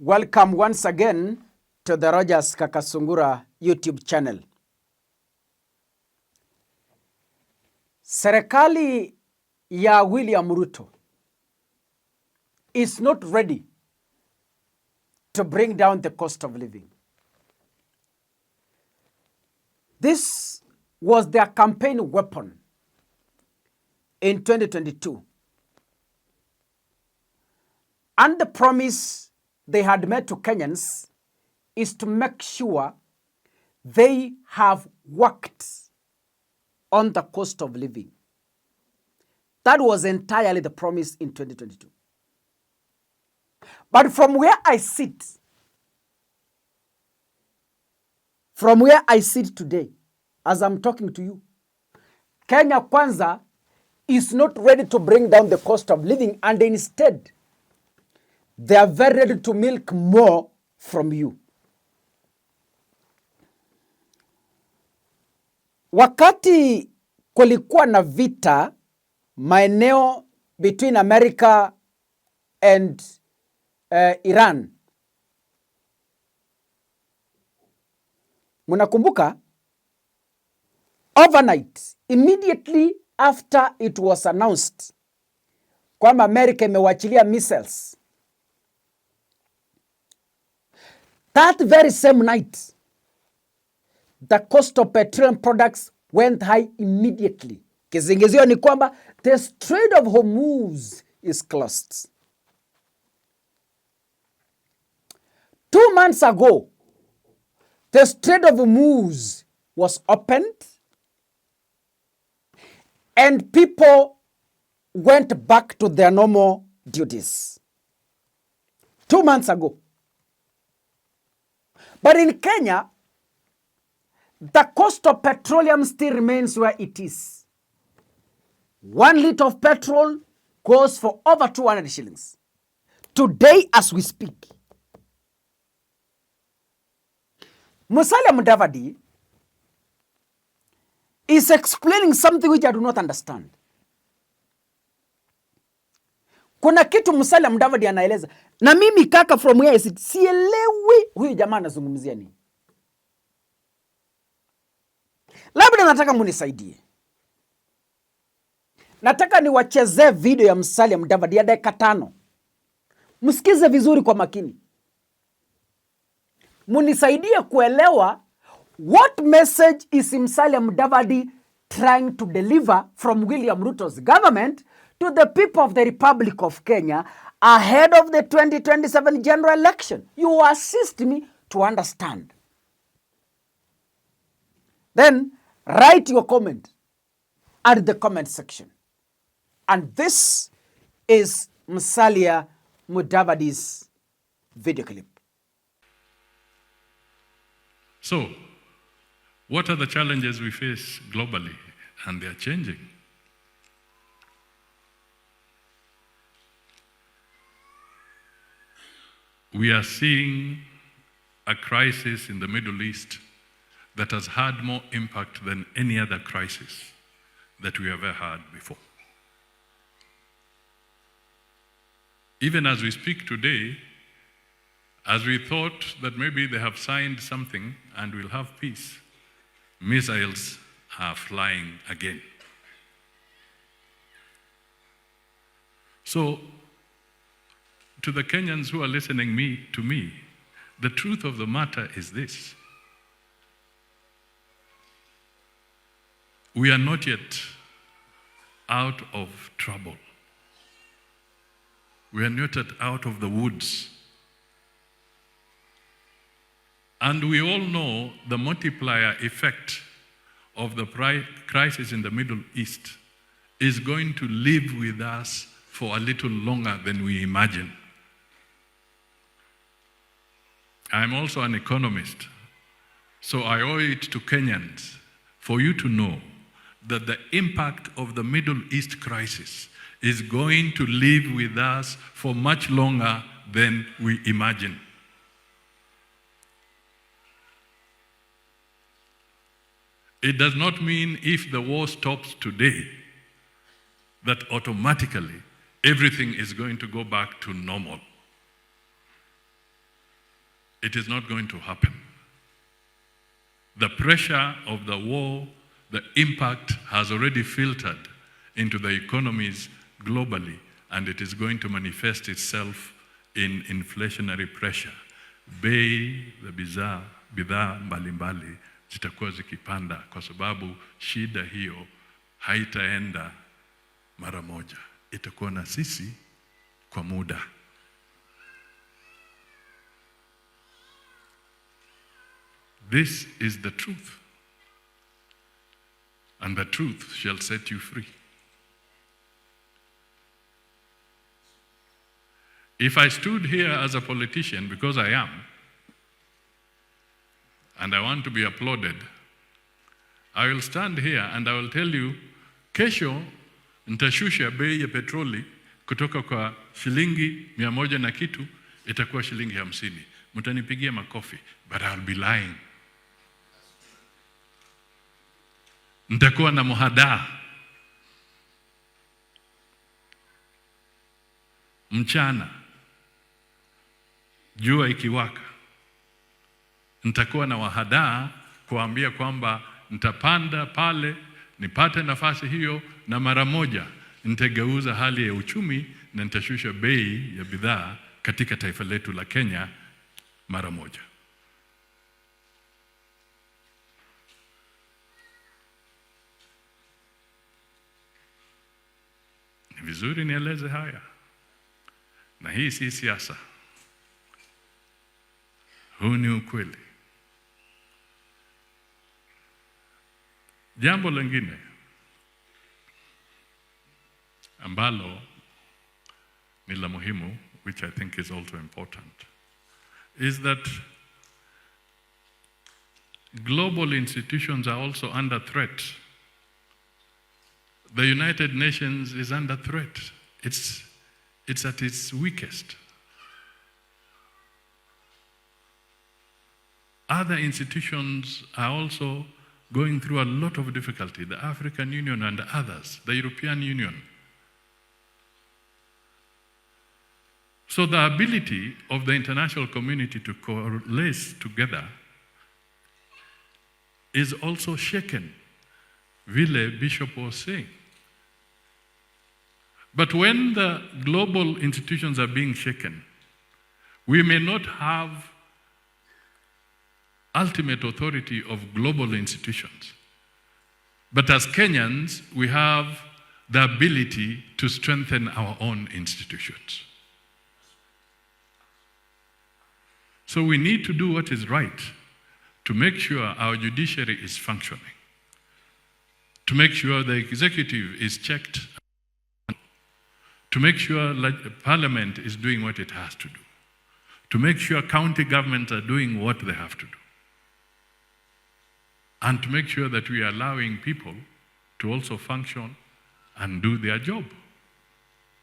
Welcome once again to the Rogers Kakasungura YouTube channel. Serikali ya William Ruto is not ready to bring down the cost of living. This was their campaign weapon in 2022. And the promise they had made to Kenyans is to make sure they have worked on the cost of living. That was entirely the promise in 2022. But from where I sit today, as I'm talking to you, Kenya Kwanza is not ready to bring down the cost of living, and instead, they are very ready to milk more from you. Wakati kulikuwa na vita maeneo between America and Iran, munakumbuka, overnight, immediately after it was announced kwamba America imewachilia missiles, that very same night, the cost of petroleum products went high immediately. Kizingizio ni kwamba the Strait of Hormuz is closed. 2 months ago, the Strait of Hormuz was opened and people went back to their normal duties. 2 months ago. But in Kenya, the cost of petroleum still remains where it is. 1 liter of petrol goes for over 200 shillings. Today, as we speak, Mudavadi is explaining something which I do not understand. Kuna kitu Mudavadi anaeleza, na mimi kaka from where is it, sielewi huyu jamaa anazungumzia nini. Labda nataka munisaidie. Nataka niwachezee video ya Mudavadi ya dakika 5. Msikize vizuri kwa makini. Munisaidie kuelewa what message is Mudavadi trying to deliver from William Ruto's government to the people of the Republic of Kenya ahead of the 2027 general election. You assist me to understand. Then write your comment at the comment section. And this is Mudavadi's video clip. So, what are the challenges we face globally? And they are changing. We are seeing a crisis in the Middle East that has had more impact than any other crisis that we have ever had before. Even as we speak today, as we thought that maybe they have signed something and we'll have peace, missiles are flying again. So, to the Kenyans who are listening to me, the truth of the matter is this. We are not yet out of trouble. We are not yet out of the woods. And we all know the multiplier effect of the crisis in the Middle East is going to live with us for a little longer than we imagine. I'm also an economist, so I owe it to Kenyans for you to know that the impact of the Middle East crisis is going to live with us for much longer than we imagine. It does not mean if the war stops today, that automatically everything is going to go back to normal. it is not going to happen. The pressure of the war, the impact has already filtered into the economies globally, and it is going to manifest itself in inflationary pressure. Bei za bidhaa mbalimbali zitakuwa zikipanda kwa sababu shida hiyo haitaenda mara moja. Itakuwa na sisi kwa muda. This is the truth. And the truth shall set you free. If I stood here as a politician, because I am, and I want to be applauded, I will stand here and I will tell you, kesho nitashusha bei ya petroli kutoka kwa shilingi 100 na kitu, itakuwa shilingi 50. Mtanipigia makofi, but I'll be lying. Nitakuwa na muhadaa. Mchana, jua ikiwaka, nitakuwa na wahadaa kuambia kwamba nitapanda pale, nipate nafasi hiyo, na mara moja nitageuza hali ya uchumi na nitashusha bei ya bidhaa katika taifa letu la Kenya mara moja. Ni vizuri nieleze haya. Na hii si siasa. Huu ni ukweli. Jambo lingine ambalo ni la muhimu, which I think is also important, is that global institutions are also under threat. The United Nations is under threat. It's at its weakest. Other institutions are also going through a lot of difficulty. The African Union and others, the European Union. So the ability of the international community to coalesce together is also shaken, Vile Bishop was saying. But when the global institutions are being shaken, we may not have ultimate authority of global institutions. But as Kenyans, we have the ability to strengthen our own institutions. So we need to do what is right to make sure our judiciary is functioning, to make sure the executive is checked, to make sure Parliament is doing what it has to do, to make sure county governments are doing what they have to do, and to make sure that we are allowing people to also function and do their job.